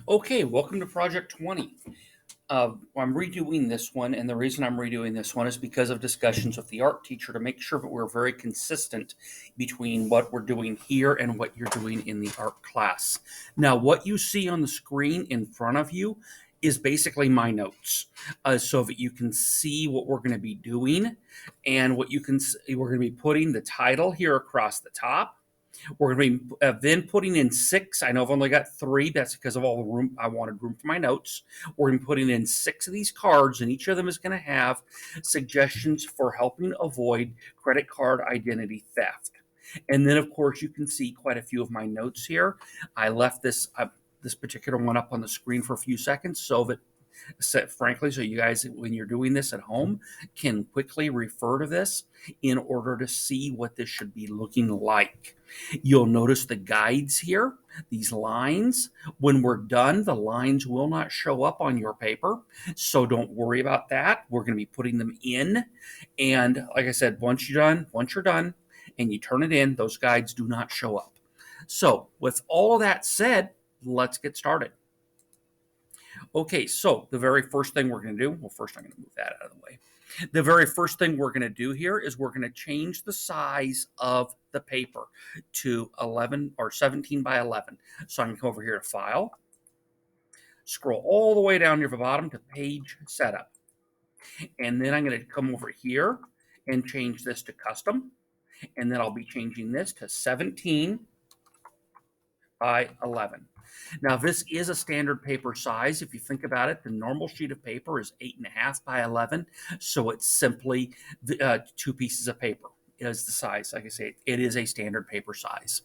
Okay, welcome to Project 20. I'm redoing this one, and the reason I'm redoing this one is because of discussions with the art teacher to make sure that we're very consistent between what we're doing here and what you're doing in the art class. Now, what you see on the screen in front of you is basically my notes, so that you can see what we're going to be doing, and what you can see, we're going to be putting the title here across the top. We're going to be then putting in 6. I know I've only got 3. That's because of all the room. I wanted room for my notes. We're going to be putting in 6 of these cards, and each of them is going to have suggestions for helping avoid credit card identity theft. And then, of course, you can see quite a few of my notes here. I left this particular one up on the screen for a few seconds so that frankly, so you guys, when you're doing this at home, can quickly refer to this in order to see what this should be looking like. You'll notice the guides here, these lines. When we're done, the lines will not show up on your paper, so don't worry about that. We're going to be putting them in, and like I said, once you're done, and you turn it in, those guides do not show up. So, with all of that said, let's get started. Okay, so the very first thing we're going to do, well, first I'm going to move that out of the way. The very first thing we're going to do here is we're going to change the size of the paper to 11 or 17 by 11. So I'm going to come over here to File, scroll all the way down near the bottom to Page Setup. And then I'm going to come over here and change this to Custom. And then I'll be changing this to 17 by 11. Now, this is a standard paper size. If you think about it, the normal sheet of paper is 8.5 by 11. So it's simply 2 pieces of paper is the size. Like I say, it is a standard paper size.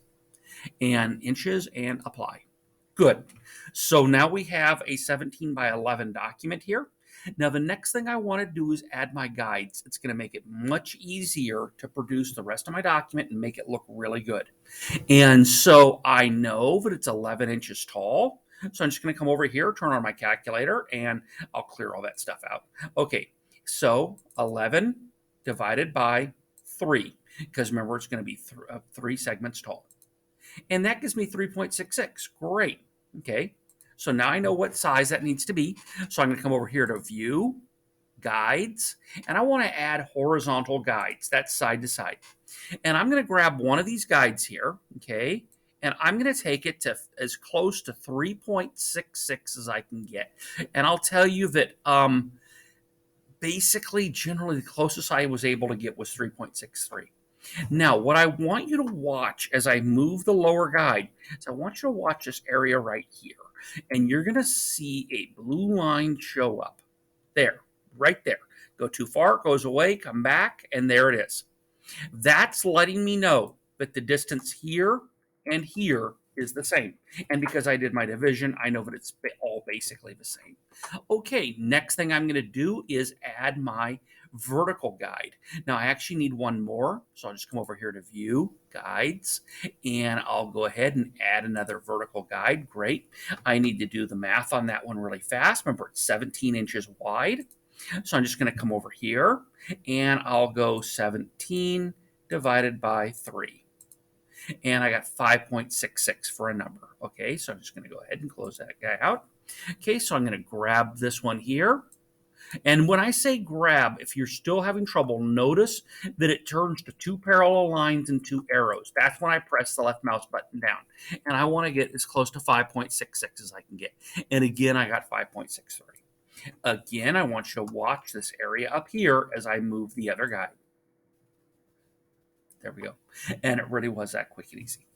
And inches and apply. Good. So now we have a 17 by 11 document here. Now, the next thing I want to do is add my guides. It's going to make it much easier to produce the rest of my document and make it look really good. And so I know that it's 11 inches tall. So I'm just going to come over here, turn on my calculator, and I'll clear all that stuff out. Okay, so 11 divided by 3, because remember, it's going to be 3 segments tall. And that gives me 3.66. Great. Okay, so now I know what size that needs to be. So I'm going to come over here to View, Guides, and I want to add horizontal guides. That's side to side. And I'm going to grab one of these guides here, okay, and I'm going to take it to as close to 3.66 as I can get. And I'll tell you that basically, generally, the closest I was able to get was 3.63. Now, what I want you to watch as I move the lower guide is I want you to watch this area right here. And you're going to see a blue line show up there, right there. Go too far, it goes away, come back, and there it is. That's letting me know that the distance here and here is the same. And because I did my division, I know that it's all basically the same. Okay, next thing I'm going to do is add my vertical guide. Now, I actually need one more, so I'll just come over here to View, Guides, and I'll go ahead and add another vertical guide. Great. I need to do the math on that one really fast. Remember, it's 17 inches wide. So I'm just going to come over here, and I'll go 17 divided by 3. And I got 5.66 for a number. Okay, so I'm just going to go ahead and close that guy out. Okay, so I'm going to grab this one here. And when I say grab, if you're still having trouble, notice that it turns to 2 parallel lines and 2 arrows. That's when I press the left mouse button down. And I want to get as close to 5.66 as I can get. And again, I got 5.63. Again, I want you to watch this area up here as I move the other guide. There we go. And it really was that quick and easy.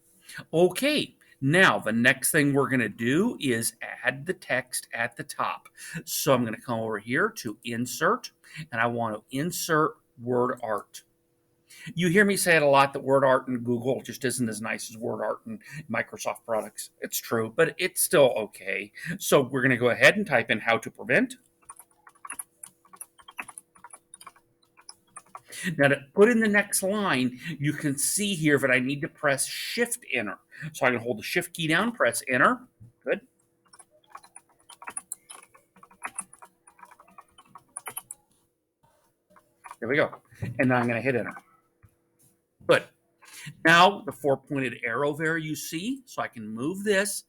Okay, now the next thing we're going to do is add the text at the top. So I'm going to come over here to Insert, and I want to insert Word Art. You hear me say it a lot that Word Art in Google just isn't as nice as Word Art in Microsoft products. It's true, but it's still okay. So we're going to go ahead and type in How to Prevent. Now, to put in the next line, you can see here that I need to press Shift Enter. So I can hold the Shift key down, press Enter. Good. There we go. And now I'm going to hit Enter. Good. Now the 4-pointed arrow there you see, so I can move this,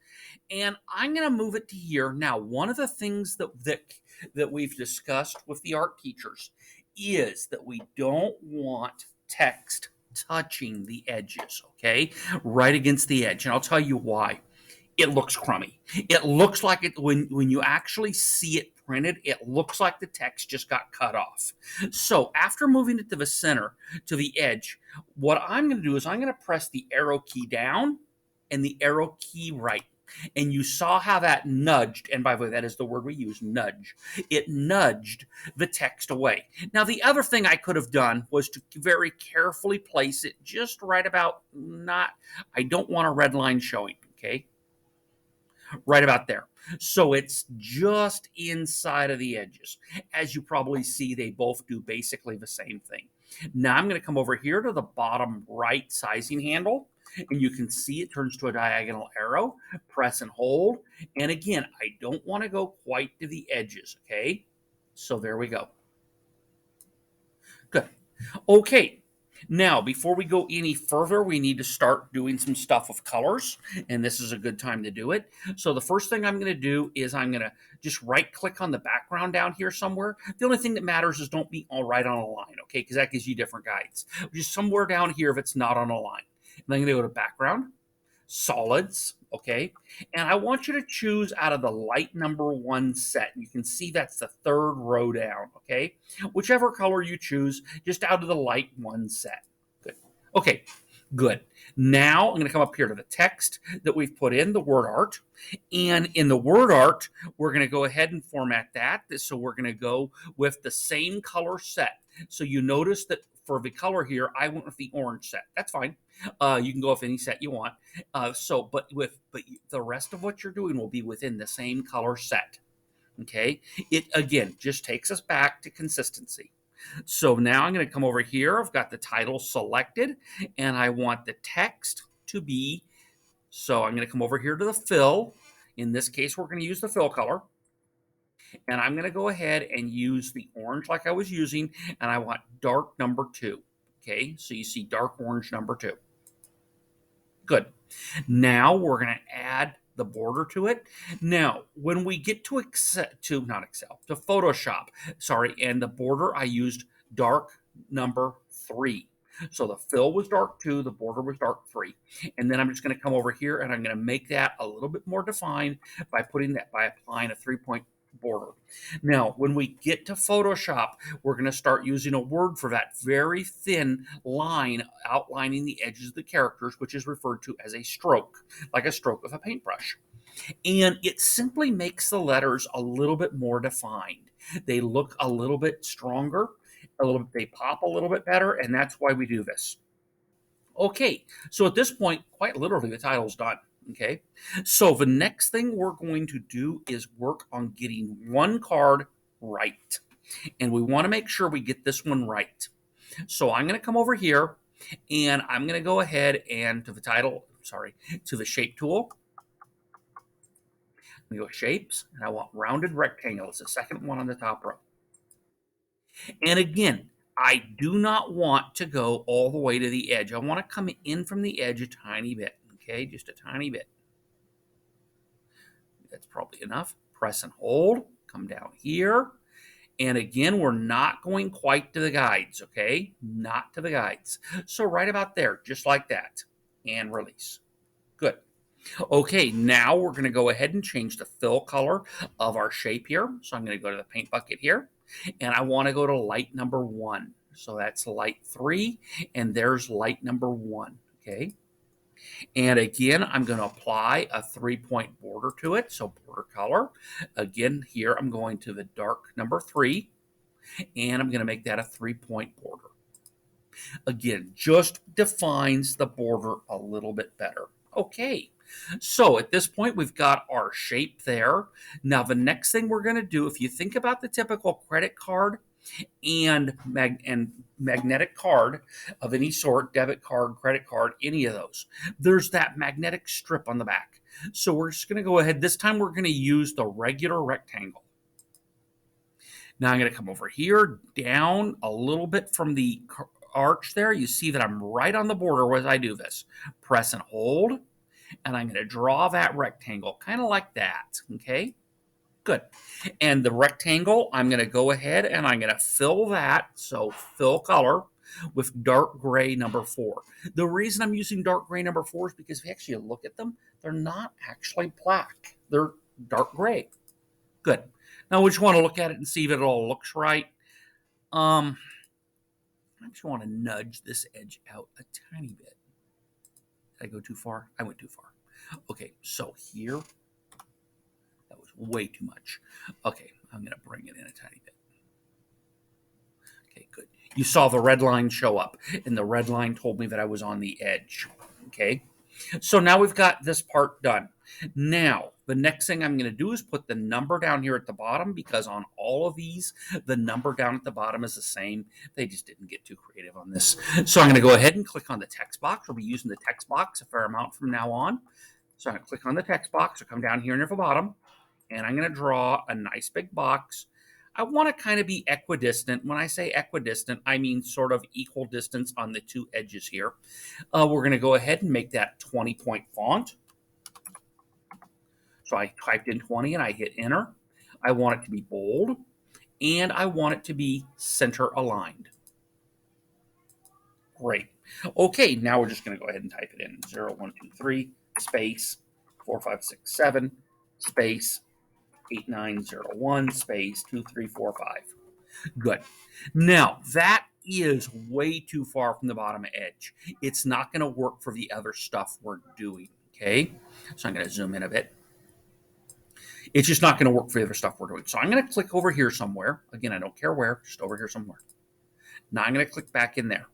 and I'm going to move it to here. Now, one of the things that we've discussed with the art teachers is that we don't want text touching the edges, okay? Right against the edge. And I'll tell you why. It looks crummy. It looks like it when you actually see it printed, it looks like the text just got cut off. So after moving it to the center, to the edge, what I'm going to do is I'm going to press the arrow key down and the arrow key right. And you saw how that nudged, and by the way, that is the word we use, nudge. It nudged the text away. Now, the other thing I could have done was to very carefully place it just right about I don't want a red line showing, okay? Right about there. So it's just inside of the edges. As you probably see, they both do basically the same thing. Now I'm going to come over here to the bottom right sizing handle, and you can see it turns to a diagonal arrow. Press and hold. And again, I don't want to go quite to the edges, okay? So there we go. Good. Okay. Now, before we go any further, we need to start doing some stuff with colors, and this is a good time to do it. So the first thing I'm going to do is I'm going to just right-click on the background down here somewhere. The only thing that matters is don't be all right on a line, okay, because that gives you different guides. Just somewhere down here if it's not on a line. And I'm going to go to background, solids, okay, and I want you to choose out of the light number 1 set. You can see that's the 3rd row down, okay, whichever color you choose, just out of the light 1 set. Good. Okay, good. Now I'm going to come up here to the text that we've put in, the word art, and in the word art we're going to go ahead and format that, so we're going to go with the same color set. So you notice that for the color here, I went with the orange set. That's fine. You can go with any set you want. But the rest of what you're doing will be within the same color set. Okay. It again just takes us back to consistency. So now I'm going to come over here. I've got the title selected, and I want the text to be. So I'm going to come over here to the fill. In this case, we're going to use the fill color. And I'm going to go ahead and use the orange like I was using, and I want dark number 2. Okay, so you see dark orange number 2. Good. Now we're going to add the border to it. Now, when we get to Photoshop, and the border, I used dark number 3. So the fill was dark 2, the border was dark 3. And then I'm just going to come over here and I'm going to make that a little bit more defined by applying a 3-point border. Now, when we get to Photoshop, we're going to start using a word for that very thin line outlining the edges of the characters, which is referred to as a stroke, like a stroke of a paintbrush. And it simply makes the letters a little bit more defined. They look a little bit stronger, they pop a little bit better, and that's why we do this. Okay, so at this point, quite literally, the title's done. Okay, so the next thing we're going to do is work on getting one card right. And we want to make sure we get this one right. So I'm going to come over here and I'm going to go ahead and to the shape tool. I'm going to go shapes, and I want rounded rectangle. It's the second one on the top row. And again, I do not want to go all the way to the edge. I want to come in from the edge a tiny bit. Okay, just a tiny bit. That's probably enough. Press and hold. Come down here. And again, we're not going quite to the guides, okay? Not to the guides. So right about there, just like that. And release. Good. Okay, now we're going to go ahead and change the fill color of our shape here. So I'm going to go to the paint bucket here. And I want to go to light number 1. So that's light 3. And there's light number 1, okay? And again, I'm going to apply a 3-point border to it. So border color. Again, here I'm going to the dark number 3. And I'm going to make that a 3-point border. Again, just defines the border a little bit better. Okay, so at this point, we've got our shape there. Now, the next thing we're going to do, if you think about the typical credit card and magnetic card of any sort, debit card, credit card, any of those, there's that magnetic strip on the back. So we're just going to go ahead. This time, we're going to use the regular rectangle. Now I'm going to come over here, down a little bit from the arch there, you see that I'm right on the border as I do this. Press and hold, and I'm going to draw that rectangle, kind of like that, okay? Good. And the rectangle, I'm going to go ahead and I'm going to fill that, so fill color, with dark gray number 4. The reason I'm using dark gray number 4 is because if you actually look at them, they're not actually black. They're dark gray. Good. Now we just want to look at it and see if it all looks right. I just want to nudge this edge out a tiny bit. Did I go too far? I went too far. Okay, so here, that was way too much. Okay, I'm going to bring it in a tiny bit. Okay, good. You saw the red line show up, and the red line told me that I was on the edge. Okay, so now we've got this part done. Now, the next thing I'm going to do is put the number down here at the bottom, because on all of these, the number down at the bottom is the same. They just didn't get too creative on this. So I'm going to go ahead and click on the text box. We'll be using the text box a fair amount from now on. So I'm going to click on the text box. I'll come down here near the bottom, and I'm going to draw a nice big box. I want to kind of be equidistant. When I say equidistant, I mean sort of equal distance on the two edges here. We're going to go ahead and make that 20-point font. So I typed in 20 and I hit enter. I want it to be bold, and I want it to be center aligned. Great. Okay, now we're just going to go ahead and type it in. 0, 1, 2, 3, space, 4, 5, 6, 7, space, 8, 9, 0, 1, space, 2, 3, 4, 5. Good. Now, that is way too far from the bottom edge. It's not going to work for the other stuff we're doing, okay? So I'm going to zoom in a bit. It's just not going to work for the other stuff we're doing. So I'm going to click over here somewhere. Again, I don't care where, just over here somewhere. Now I'm going to click back in there.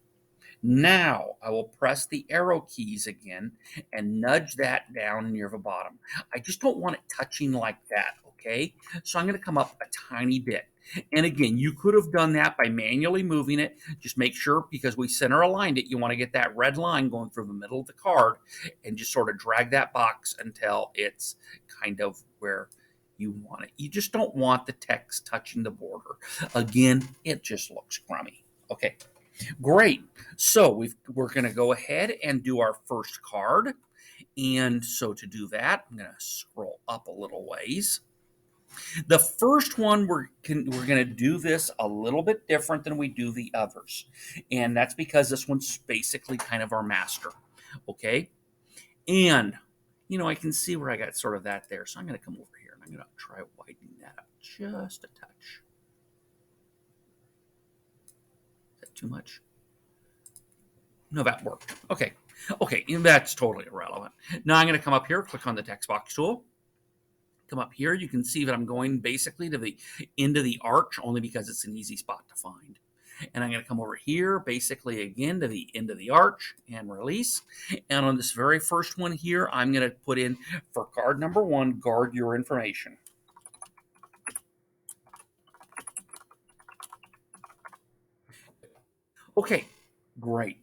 Now I will press the arrow keys again and nudge that down near the bottom. I just don't want it touching like that, okay? So I'm going to come up a tiny bit. And again, you could have done that by manually moving it. Just make sure, because we center aligned it, you want to get that red line going through the middle of the card and just sort of drag that box until it's kind of where you want it. You just don't want the text touching the border. Again, it just looks crummy. Okay. Great. So we're going to go ahead and do our first card. And so to do that, I'm going to scroll up a little ways. The first one, we're going to do this a little bit different than we do the others. And that's because this one's basically kind of our master. Okay. And, I can see where I got sort of that there. So I'm going to come over here and I'm going to try widening that up just a touch. Too much? No, that worked. Okay, that's totally irrelevant. Now I'm going to come up here, click on the text box tool. Come up here, you can see that I'm going basically to the end of the arch, only because it's an easy spot to find. And I'm going to come over here, basically again to the end of the arch and release. And on this very first one here, I'm going to put in, for card number 1, guard your information. Okay, great.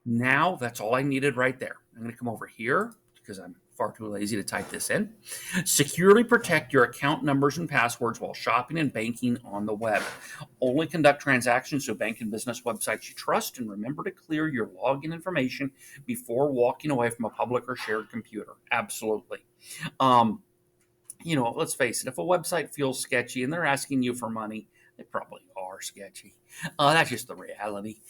Now that's all I needed right there. I'm going to come over here because I'm far too lazy to type this in. Securely protect your account numbers and passwords while shopping and banking on the web. Only conduct transactions to bank and business websites you trust, and remember to clear your login information before walking away from a public or shared computer. Absolutely. Let's face it, if a website feels sketchy and they're asking you for money, they probably are sketchy. That's just the reality.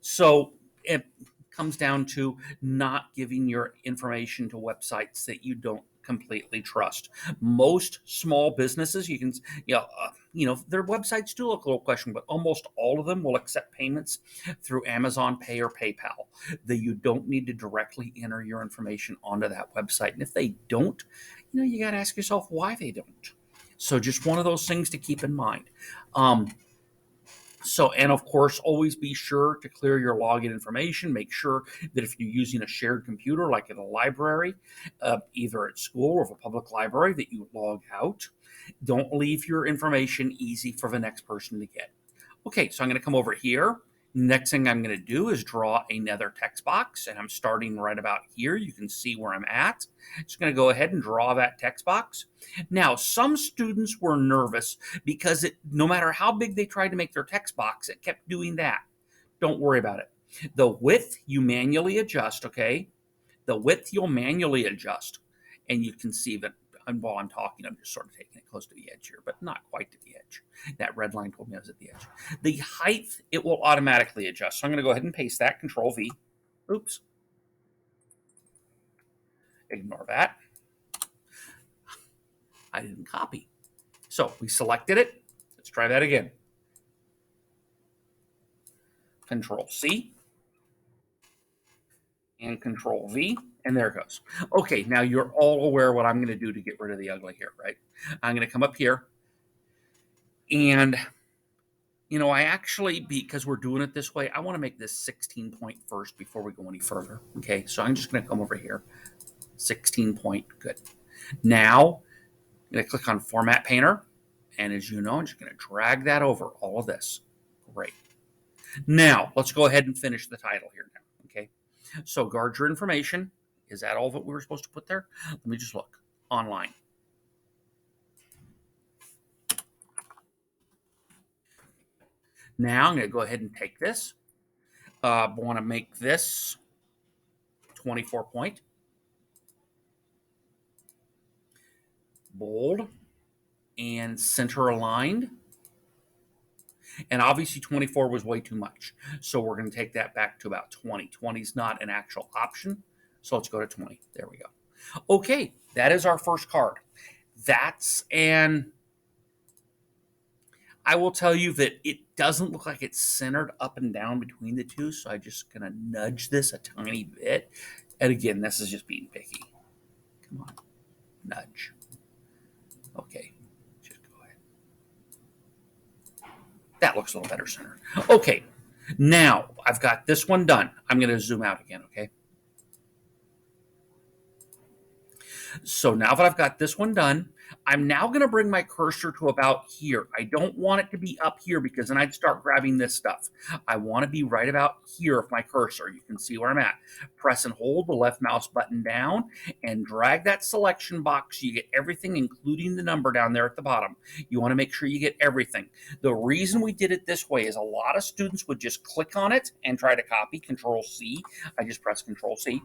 So it comes down to not giving your information to websites that you don't completely trust. Most small businesses, their websites do look a little questionable, but almost all of them will accept payments through Amazon Pay or PayPal. That you don't need to directly enter your information onto that website. And if they don't, you got to ask yourself why they don't. So just one of those things to keep in mind. And of course, always be sure to clear your login information. Make sure that if you're using a shared computer, like at a library, either at school or a public library, that you log out. Don't leave your information easy for the next person to get. Okay, so I'm going to come over here. Next thing I'm going to do is draw another text box, and I'm starting right about here. You can see where I'm at. Just going to go ahead and draw that text box. Now, some students were nervous because no matter how big they tried to make their text box, it kept doing that. Don't worry about it. The width you manually adjust, okay? The width you'll manually adjust. And you can see that while I'm talking, I'm just sort of taking it close to the edge here, but not quite to the edge. That red line told me I was at the edge. The height, it will automatically adjust. So I'm going to go ahead and paste that, Control V. Oops. Ignore that. I didn't copy. So we selected it. Let's try that again. Control C and Control V, and there it goes. Okay, now you're all aware what I'm going to do to get rid of the ugly here, right? I'm going to come up here, and I actually, because we're doing it this way, I want to make this 16 point first before we go any further. Okay, so I'm just going to come over here, 16 point, good. Now, I'm going to click on Format Painter, and as you know, I'm just going to drag that over all of this. Great. Now, let's go ahead and finish the title here now, okay? So, guard your information. Is that all that we were supposed to put there? Let me just look. Online. Now, I'm going to go ahead and take this. I want to make this 24 point. Bold and center aligned. And obviously 24 was way too much. So we're going to take that back to about 20. 20 is not an actual option. So let's go to 20. There we go. Okay, that is our first card. I will tell you that it doesn't look like it's centered up and down between the two. So I'm just going to nudge this a tiny bit. And again, this is just being picky. Come on, nudge. Okay. That looks a little better centered. Okay, now I've got this one done. I'm going to zoom out again, okay? So now that I've got this one done, I'm now going to bring my cursor to about here. I don't want it to be up here because then I'd start grabbing this stuff. I want to be right about here with my cursor. You can see where I'm at. Press and hold the left mouse button down and drag that selection box so you get everything, including the number down there at the bottom. You want to make sure you get everything. The reason we did it this way is a lot of students would just click on it and try to copy, Control C. I just press Control C.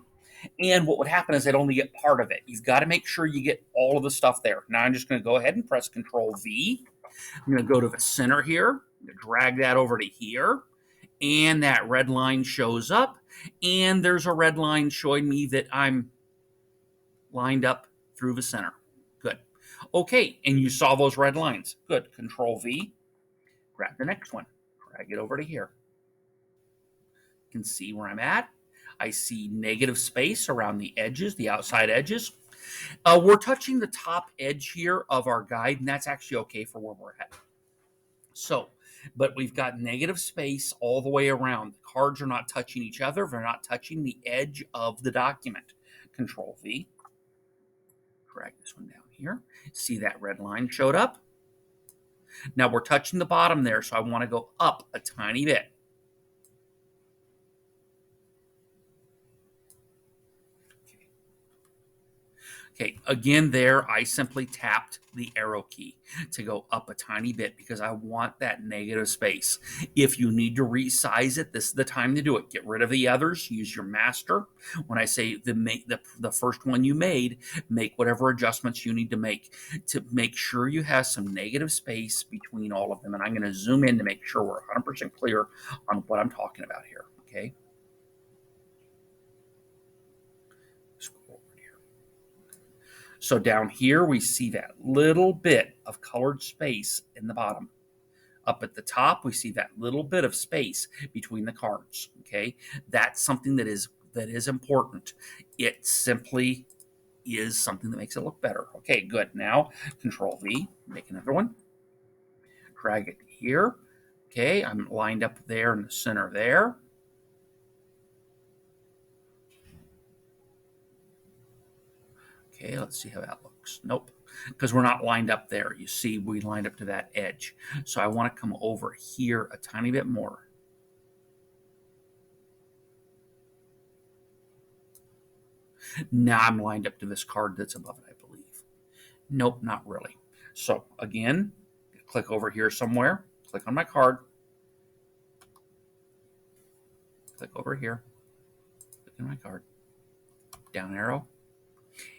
And what would happen is they'd only get part of it. You've got to make sure you get all of the stuff there. Now I'm just going to go ahead and press Control V. I'm going to go to the center here, drag that over to here, and that red line shows up. And there's a red line showing me that I'm lined up through the center. Good. Okay, and you saw those red lines. Good. Control V. Grab the next one. Drag it over to here. You can see where I'm at. I see negative space around the edges, the outside edges. We're touching the top edge here of our guide, and that's actually okay for where we're at. So, but we've got negative space all the way around. The cards are not touching each other. They're not touching the edge of the document. Control V. Drag this one down here. See that red line showed up? Now we're touching the bottom there, so I want to go up a tiny bit. Okay, again there, I simply tapped the arrow key to go up a tiny bit because I want that negative space. If you need to resize it, this is the time to do it. Get rid of the others, use your master. When I say the first one you made, make whatever adjustments you need to make sure you have some negative space between all of them. And I'm going to zoom in to make sure we're 100% clear on what I'm talking about here, okay? So down here, we see that little bit of colored space in the bottom. Up at the top, we see that little bit of space between the cards, okay? That's something that is important. It simply is something that makes it look better. Okay, good. Now, Control V, make another one. Drag it here. Okay, I'm lined up there in the center there. Okay, let's see how that looks. Nope, because we're not lined up there. You see, we lined up to that edge. So I want to come over here a tiny bit more. Now I'm lined up to this card that's above it, I believe. Nope, not really. So again, click over here somewhere. Click on my card. Click over here, click in my card, down arrow,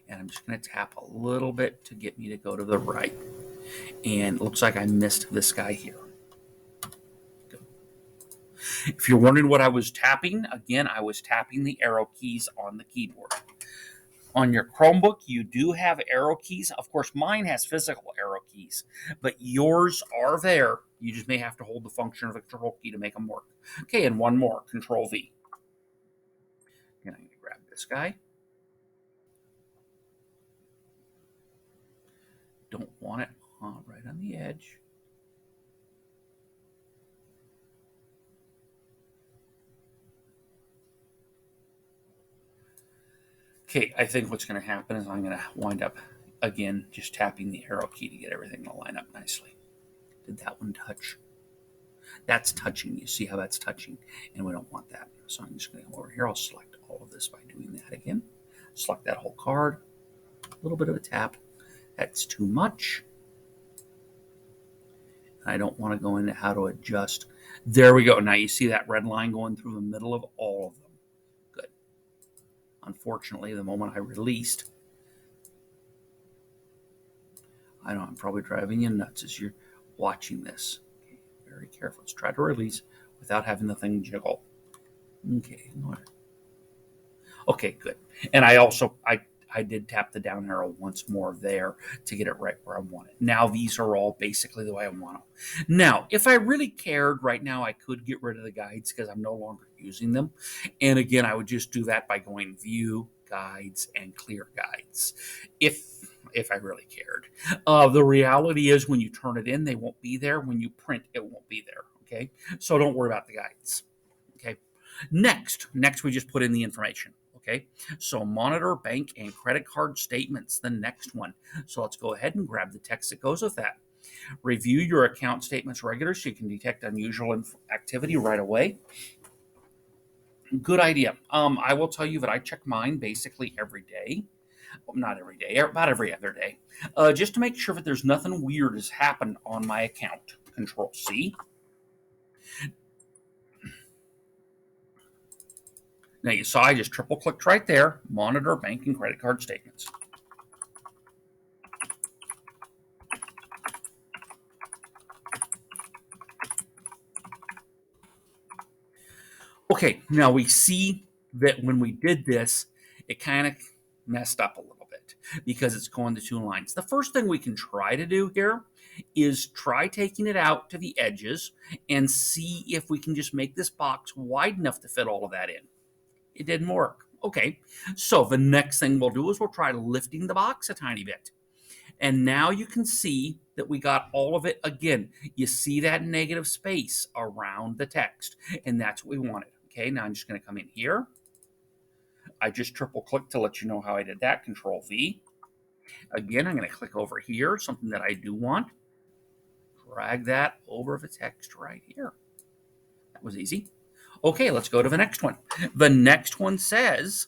and I'm just going to tap a little bit to get me to go to the right. And it looks like I missed this guy here. Good. If you're wondering what I was tapping, again, I was tapping the arrow keys on the keyboard. On your Chromebook, you do have arrow keys. Of course, mine has physical arrow keys, but yours are there. You just may have to hold the function of the control key to make them work. Okay, and one more, Control V. And I'm going to grab this guy. Don't want it right on the edge. Okay, I think what's going to happen is I'm going to wind up, again, just tapping the arrow key to get everything to line up nicely. Did that one touch? That's touching. You see how that's touching? And we don't want that. So I'm just going to go over here. I'll select all of this by doing that again. Select that whole card. A little bit of a tap. That's too much. I don't want to go into how to adjust. There we go. Now you see that red line going through the middle of all of them. Good. Unfortunately, the moment I released, I know I'm probably driving you nuts as you're watching this. Okay, very careful. Let's try to release without having the thing jiggle. Okay. Okay, good. And I did tap the down arrow once more there to get it right where I want it. Now these are all basically the way I want them. Now, if I really cared right now, I could get rid of the guides because I'm no longer using them. And again, I would just do that by going View, Guides, and Clear Guides. If I really cared. The reality is when you turn it in, they won't be there. When you print, it won't be there. Okay, so don't worry about the guides. Okay, next we just put in the information. Okay, so monitor bank and credit card statements, the next one. So let's go ahead and grab the text that goes with that. Review your account statements regularly so you can detect unusual activity right away. Good idea. I will tell you that I check mine basically every day. Well, not every day, about every other day, just to make sure that there's nothing weird has happened on my account. Control C. Now you saw I just triple clicked right there, monitor bank and credit card statements. Okay, now we see that when we did this, it kind of messed up a little bit because it's going to two lines. The first thing we can try to do here is try taking it out to the edges and see if we can just make this box wide enough to fit all of that in. It didn't work. Okay, so the next thing we'll do is we'll try lifting the box a tiny bit. And now you can see that we got all of it again. You see that negative space around the text, and that's what we wanted. Okay, now I'm just going to come in here. I just triple click to let you know how I did that. Control V. Again, I'm going to click over here, something that I do want. Drag that over the text right here. That was easy. Okay, let's go to the next one. The next one says,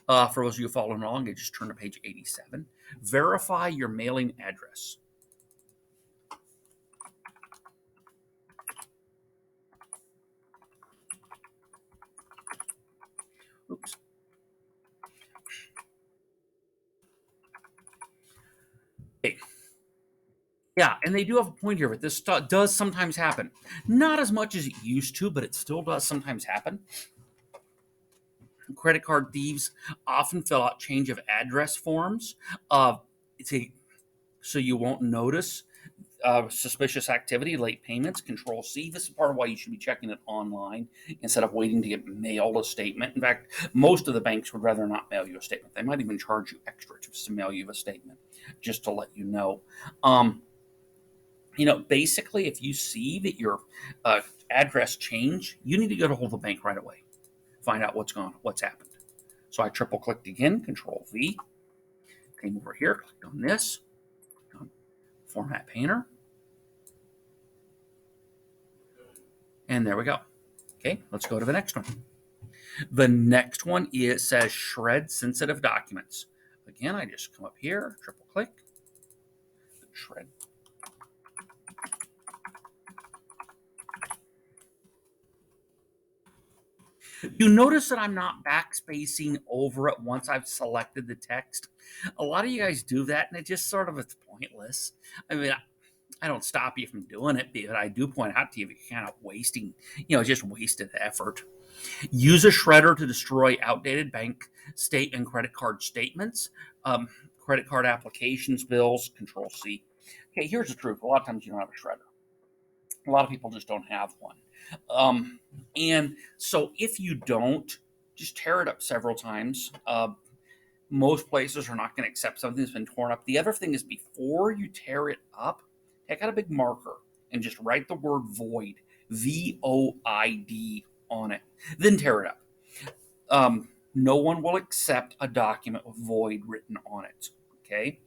for those of you following along, I just turn to page 87. Verify your mailing address. Oops. Okay. Yeah, and they do have a point here, but this does sometimes happen. Not as much as it used to, but it still does sometimes happen. Credit card thieves often fill out change of address forms so you won't notice suspicious activity, late payments. Control C. This is part of why you should be checking it online instead of waiting to get mailed a statement. In fact, most of the banks would rather not mail you a statement. They might even charge you extra to mail you a statement, just to let you know. Basically, if you see that your address changed, you need to go to hold of the bank right away. Find out what's happened. So I triple clicked again, Control V. Came over here, clicked on this, on Format Painter. And there we go. Okay, let's go to the next one. The next one says shred sensitive documents. Again, I just come up here, triple click, shred. You notice that I'm not backspacing over it once I've selected the text. A lot of you guys do that, and it just sort of it's pointless. I mean, I don't stop you from doing it, but I do point out to you that you're kind of wasting, just wasted effort. Use a shredder to destroy outdated bank state and credit card statements, credit card applications, bills. Control C. Okay, here's the truth. A lot of times you don't have a shredder. A lot of people just don't have one. And so if you don't, just tear it up several times. Most places are not going to accept something that's been torn up. The other thing is before you tear it up, take out a big marker and just write the word void, VOID, on it. Then tear it up. No one will accept a document with void written on it. Okay.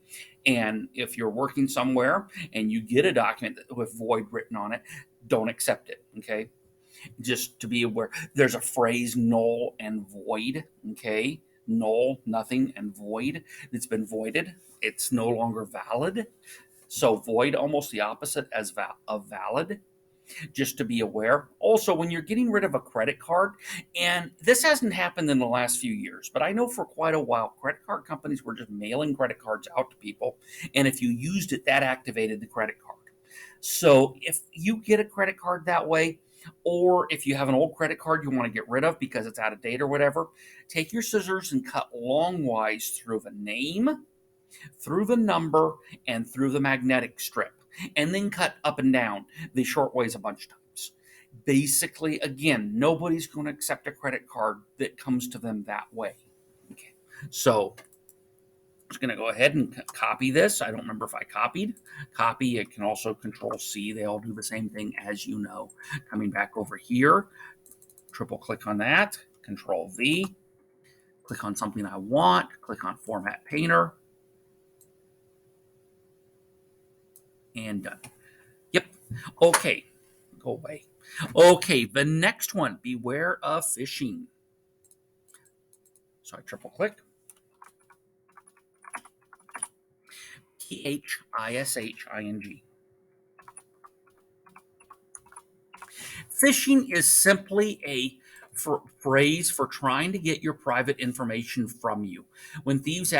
And if you're working somewhere and you get a document with void written on it, don't accept it. Okay. Just to be aware, there's a phrase null and void. Okay. Null, nothing, and void. It's been voided. It's no longer valid. So void, almost the opposite as of valid. Just to be aware. Also, when you're getting rid of a credit card, and this hasn't happened in the last few years, but I know for quite a while, credit card companies were just mailing credit cards out to people. And if you used it, that activated the credit card. So if you get a credit card that way, or if you have an old credit card you want to get rid of because it's out of date or whatever, take your scissors and cut longwise through the name, through the number, and through the magnetic strip, and then cut up and down the short ways a bunch of times. Basically, again, nobody's going to accept a credit card that comes to them that way. Okay. So I'm just going to go ahead and copy this. I don't remember if I copied. Copy, it can also Control C. They all do the same thing, as you know. Coming back over here, triple click on that, Control V, click on something I want, click on Format Painter, and done. Yep. Okay. Go away. Okay. The next one, beware of phishing. So I triple click. PHISHING. Phishing is simply a phrase for trying to get your private information from you. When thieves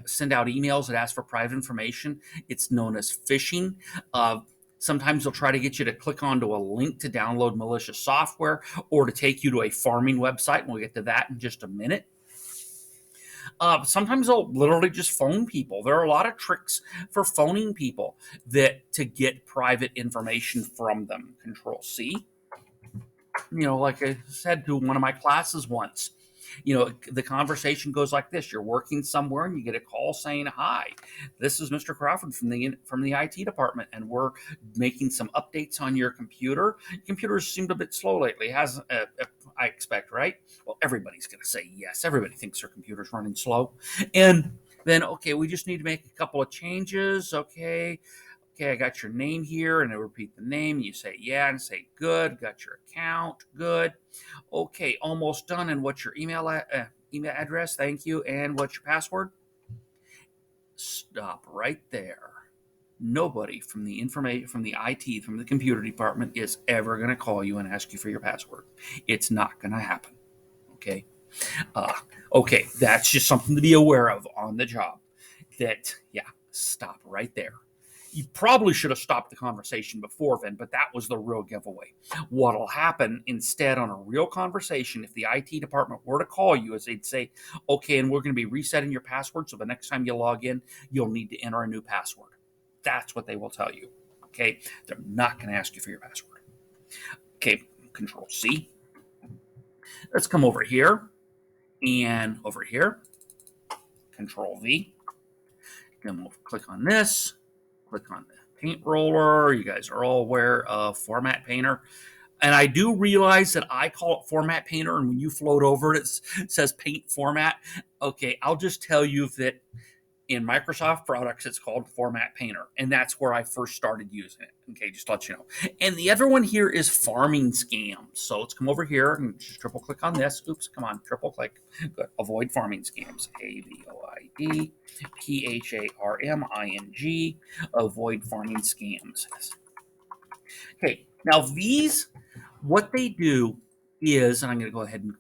send out emails that ask for private information, it's known as phishing. Sometimes they'll try to get you to click onto a link to download malicious software or to take you to a farming website, and we'll get to that in just a minute. Sometimes they'll literally just phone people. There are a lot of tricks for phoning people to get private information from them. Control C. Like I said to one of my classes once, the conversation goes like this. You're working somewhere and you get a call saying, "Hi, this is Mr. Crawford from the IT department, and we're making some updates on your computer. Computers seemed a bit slow lately. I expect, right?" Well, everybody's going to say yes. Everybody thinks their computer's running slow. And then, okay, we just need to make a couple of changes. Okay, I got your name here, and I repeat the name. You say yeah, and say good. Got your account, good. Okay, almost done. And what's your email address? Thank you. And what's your password? Stop right there. Nobody from the IT, from the computer department is ever going to call you and ask you for your password. It's not going to happen. Okay. Okay, that's just something to be aware of on the job. Stop right there. You probably should have stopped the conversation before then, but that was the real giveaway. What'll happen instead on a real conversation, if the IT department were to call you, is they'd say, "Okay, and we're going to be resetting your password, so the next time you log in, you'll need to enter a new password." That's what they will tell you. Okay, they're not going to ask you for your password. Okay, Control C. Let's come over here and over here, Control V. Then we'll click on this. Click on the paint roller. You guys are all aware of Format Painter. And I do realize that I call it Format Painter, and when you float over it, it says Paint Format. Okay, I'll just tell you that in Microsoft products, it's called Format Painter, and that's where I first started using it. Okay, just to let you know. And the other one here is farming scams. So let's come over here and just triple click on this. Oops, come on, triple click. Good. Avoid farming scams. AVOID PHARMING. Avoid farming scams. Okay, now these, what they do is, and I'm going to go ahead and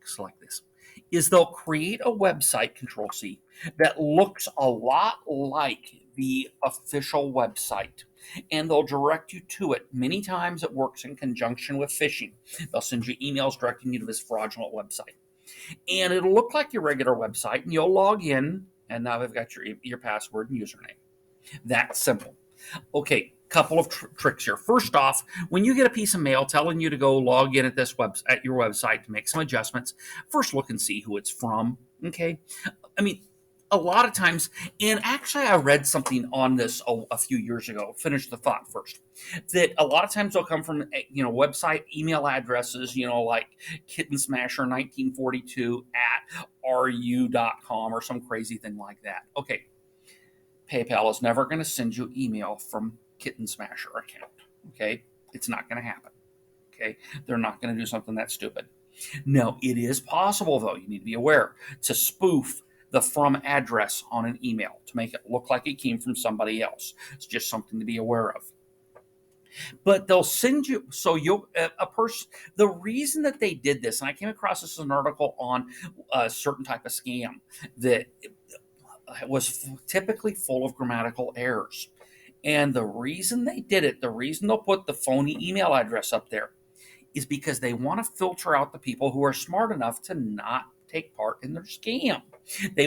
works like this, is they'll create a website, Control C, that looks a lot like the official website, and they'll direct you to it. Many times it works in conjunction with phishing. They'll send you emails directing you to this fraudulent website. And it'll look like your regular website, and you'll log in, and now they've got your password and username. That's simple. Okay, couple of tricks here. First off, when you get a piece of mail telling you to go log in at at your website to make some adjustments, first look and see who it's from. Okay, I mean, a lot of times, and actually, I read something on this a few years ago. Finish the thought first. That a lot of times they'll come from website email addresses, like kittensmasher1942 at ru.com or some crazy thing like that. Okay, PayPal is never going to send you email from Kitten Smasher account. Okay, it's not going to happen. Okay, they're not going to do something that stupid. No, it is possible, though, you need to be aware, to spoof the from address on an email to make it look like it came from somebody else. It's just something to be aware of. But they'll send you, so you'll, a person, the reason that they did this, and I came across this in an article on a certain type of scam that was typically full of grammatical errors. And the reason they did it, the reason they'll put the phony email address up there, is because they want to filter out the people who are smart enough to not take part in their scam. They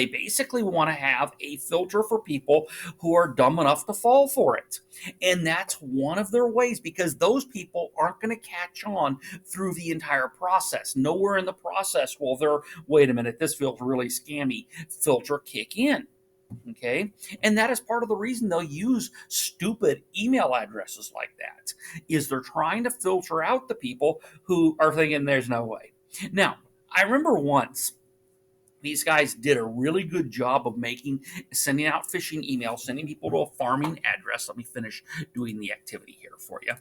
basically want to have a filter for people who are dumb enough to fall for it. And that's one of their ways, because those people aren't going to catch on through the entire process. Nowhere in the process will their, wait a minute, this feels really scammy, filter kick in. Okay. And that is part of the reason they'll use stupid email addresses like that, is they're trying to filter out the people who are thinking there's no way. Now, I remember once these guys did a really good job of sending out phishing emails, sending people to a farming address. Let me finish doing the activity here for you.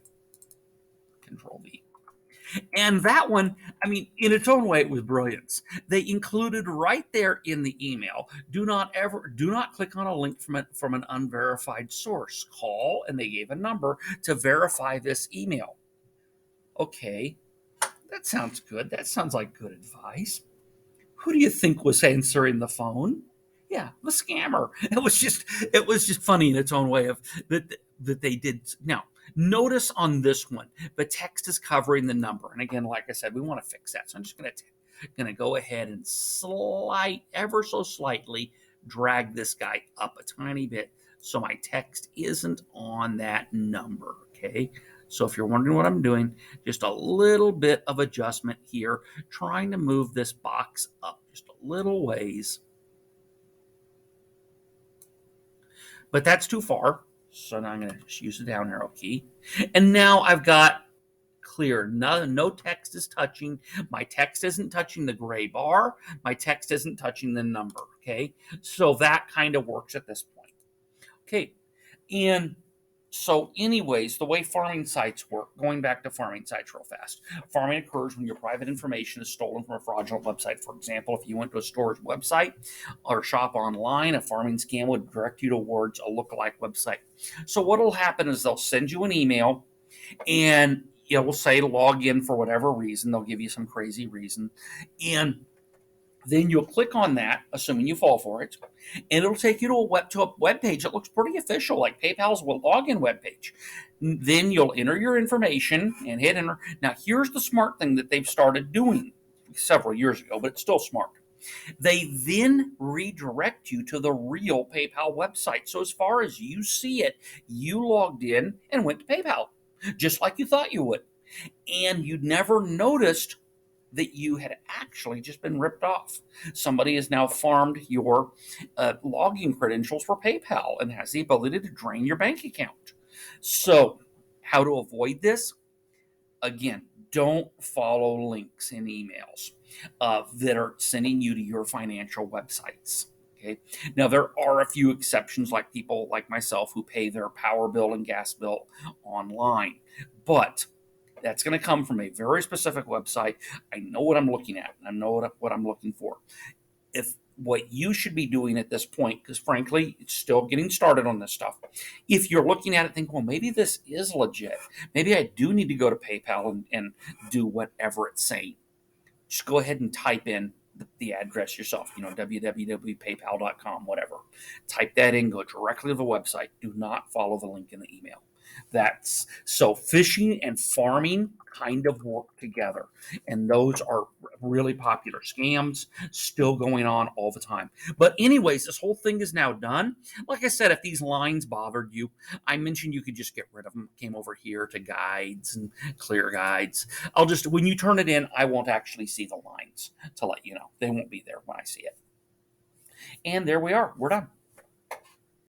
Control V. And that one, I mean, in its own way, it was brilliance. They included right there in the email, do not click on a link from an unverified source. Call, and they gave a number to verify this email. Okay, that sounds good. That sounds like good advice. Who do you think was answering the phone? Yeah, the scammer. It was just funny in its own way of that they did. Now, notice on this one, the text is covering the number. And again, like I said, we want to fix that. So I'm just going to go ahead and ever so slightly drag this guy up a tiny bit so my text isn't on that number, okay? So if you're wondering what I'm doing, just a little bit of adjustment here, trying to move this box up just a little ways. But that's too far. So now I'm going to just use the down arrow key. And now I've got clear. No text is touching. My text isn't touching the gray bar. My text isn't touching the number. Okay. So that kind of works at this point. Okay. And so anyways, the way farming sites work, going back to farming sites real fast. Farming occurs when your private information is stolen from a fraudulent website. For example, if you went to a store's website or shop online, a farming scam would direct you towards a lookalike website. So what will happen is they'll send you an email, and it will say to log in for whatever reason. They'll give you some crazy reason. And then you'll click on that, assuming you fall for it, and it'll take you to a web page that looks pretty official, like PayPal's login web page. Then you'll enter your information and hit enter. Now, here's the smart thing that they've started doing several years ago, but it's still smart. They then redirect you to the real PayPal website. So as far as you see it, you logged in and went to PayPal, just like you thought you would. And you never noticed that you had actually just been ripped off. Somebody has now farmed your login credentials for PayPal and has the ability to drain your bank account. So how to avoid this? Again, don't follow links in emails that are sending you to your financial websites. Okay. Now, there are a few exceptions, like people like myself who pay their power bill and gas bill online. But that's going to come from a very specific website. I know what I'm looking at, and I know what I'm looking for. If what you should be doing at this point, because frankly, it's still getting started on this stuff. If you're looking at it, think, well, maybe this is legit. Maybe I do need to go to PayPal and do whatever it's saying. just go ahead and type in the address yourself, www.paypal.com, whatever. Type that in, go directly to the website. Do not follow the link in the email. That's so fishing and farming kind of work together. And those are really popular scams still going on all the time. But, anyways, this whole thing is now done. Like I said, if these lines bothered you, I mentioned you could just get rid of them. Came over here to guides and clear guides. I'll just, when you turn it in, I won't actually see the lines to let you know. They won't be there when I see it. And there we are. We're done.